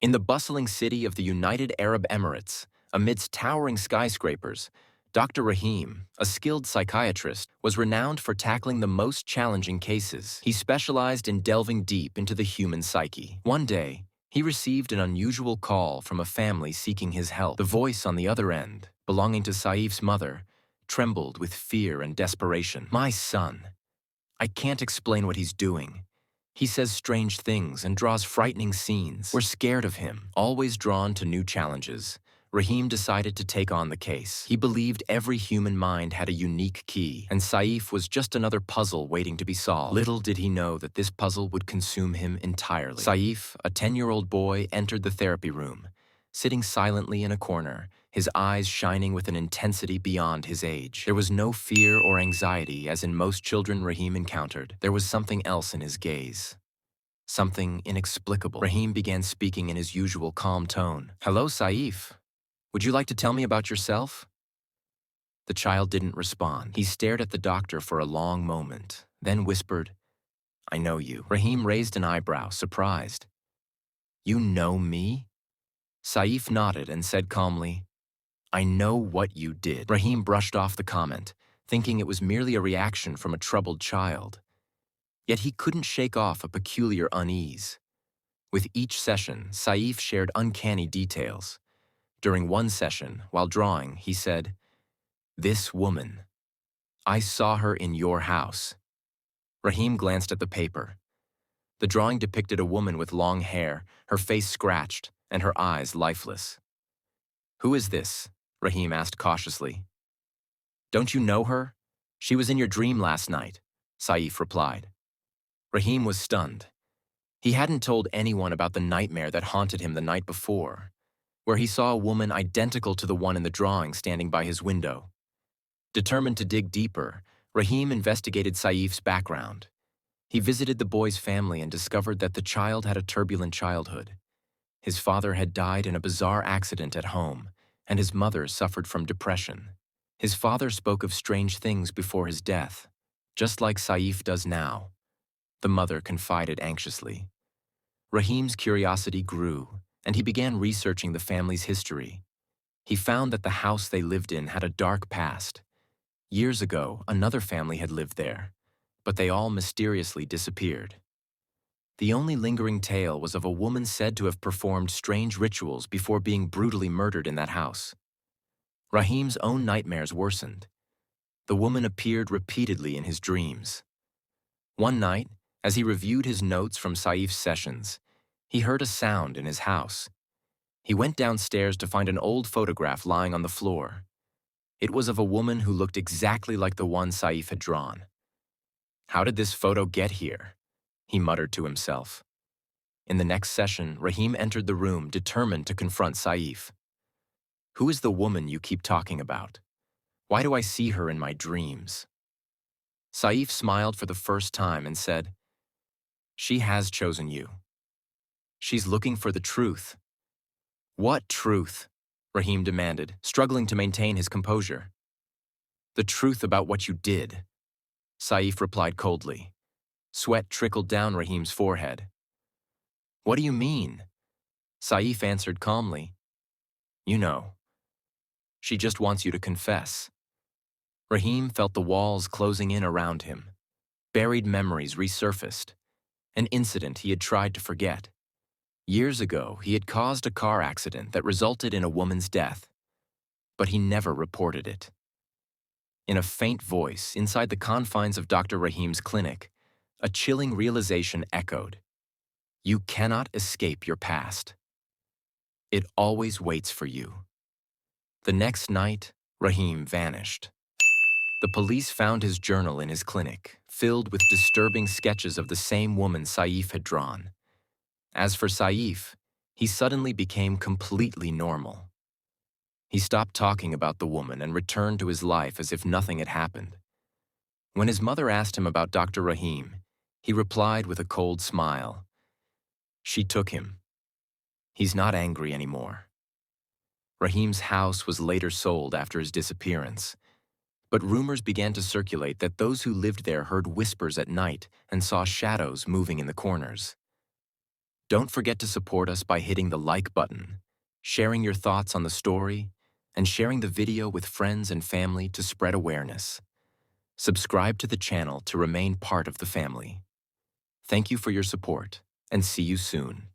In the bustling city of the United Arab Emirates, amidst towering skyscrapers, Dr. Rahim, a skilled psychiatrist, was renowned for tackling the most challenging cases. He specialized in delving deep into the human psyche. One day, he received an unusual call from a family seeking his help. The voice on the other end, belonging to Saif's mother, trembled with fear and desperation. "My son. I can't explain what he's doing. He says strange things and draws frightening scenes. We're scared of him." Always drawn to new challenges, Rahim decided to take on the case. He believed every human mind had a unique key, and Saif was just another puzzle waiting to be solved. Little did he know that this puzzle would consume him entirely. Saif, a 10-year-old boy, entered the therapy room, sitting silently in a corner, his eyes shining with an intensity beyond his age. There was no fear or anxiety as in most children Rahim encountered. There was something else in his gaze. Something inexplicable. Rahim began speaking in his usual calm tone. "Hello, Saif. Would you like to tell me about yourself?" The child didn't respond. He stared at the doctor for a long moment, then whispered, "I know you." Rahim raised an eyebrow, surprised. "You know me?" Saif nodded and said calmly, "I know what you did." Rahim brushed off the comment, thinking it was merely a reaction from a troubled child. Yet he couldn't shake off a peculiar unease. With each session, Saif shared uncanny details. During one session, while drawing, he said, "This woman. I saw her in your house." Rahim glanced at the paper. The drawing depicted a woman with long hair, her face scratched, and her eyes lifeless. "Who is this?" Rahim asked cautiously. "Don't you know her? She was in your dream last night," Saif replied. Rahim was stunned. He hadn't told anyone about the nightmare that haunted him the night before, where he saw a woman identical to the one in the drawing standing by his window. Determined to dig deeper, Rahim investigated Saif's background. He visited the boy's family and discovered that the child had a turbulent childhood. His father had died in a bizarre accident at home, and his mother suffered from depression. His father spoke of strange things before his death, just like Saif does now. The mother confided anxiously. Rahim's curiosity grew, and he began researching the family's history. He found that the house they lived in had a dark past. Years ago, another family had lived there, but they all mysteriously disappeared. The only lingering tale was of a woman said to have performed strange rituals before being brutally murdered in that house. Rahim's own nightmares worsened. The woman appeared repeatedly in his dreams. One night, as he reviewed his notes from Saif's sessions, he heard a sound in his house. He went downstairs to find an old photograph lying on the floor. It was of a woman who looked exactly like the one Saif had drawn. "How did this photo get here?" he muttered to himself. In the next session, Rahim entered the room determined to confront Saif. "Who is the woman you keep talking about? Why do I see her in my dreams?" Saif smiled for the first time and said, "She has chosen you. She's looking for the truth." "What truth?" Rahim demanded, struggling to maintain his composure. "The truth about what you did," Saif replied coldly. Sweat trickled down Rahim's forehead. "What do you mean?" Saif answered calmly. "You know. She just wants you to confess." Rahim felt the walls closing in around him. Buried memories resurfaced. An incident he had tried to forget. Years ago, he had caused a car accident that resulted in a woman's death, but he never reported it. In a faint voice inside the confines of Dr. Rahim's clinic, a chilling realization echoed. You cannot escape your past. It always waits for you. The next night, Rahim vanished. The police found his journal in his clinic, filled with disturbing sketches of the same woman Saif had drawn. As for Saif, he suddenly became completely normal. He stopped talking about the woman and returned to his life as if nothing had happened. When his mother asked him about Dr. Rahim, he replied with a cold smile. She took him. He's not angry anymore. Rahim's house was later sold after his disappearance, but rumors began to circulate that those who lived there heard whispers at night and saw shadows moving in the corners. Don't forget to support us by hitting the like button, sharing your thoughts on the story, and sharing the video with friends and family to spread awareness. Subscribe to the channel to remain part of the family. Thank you for your support, and see you soon.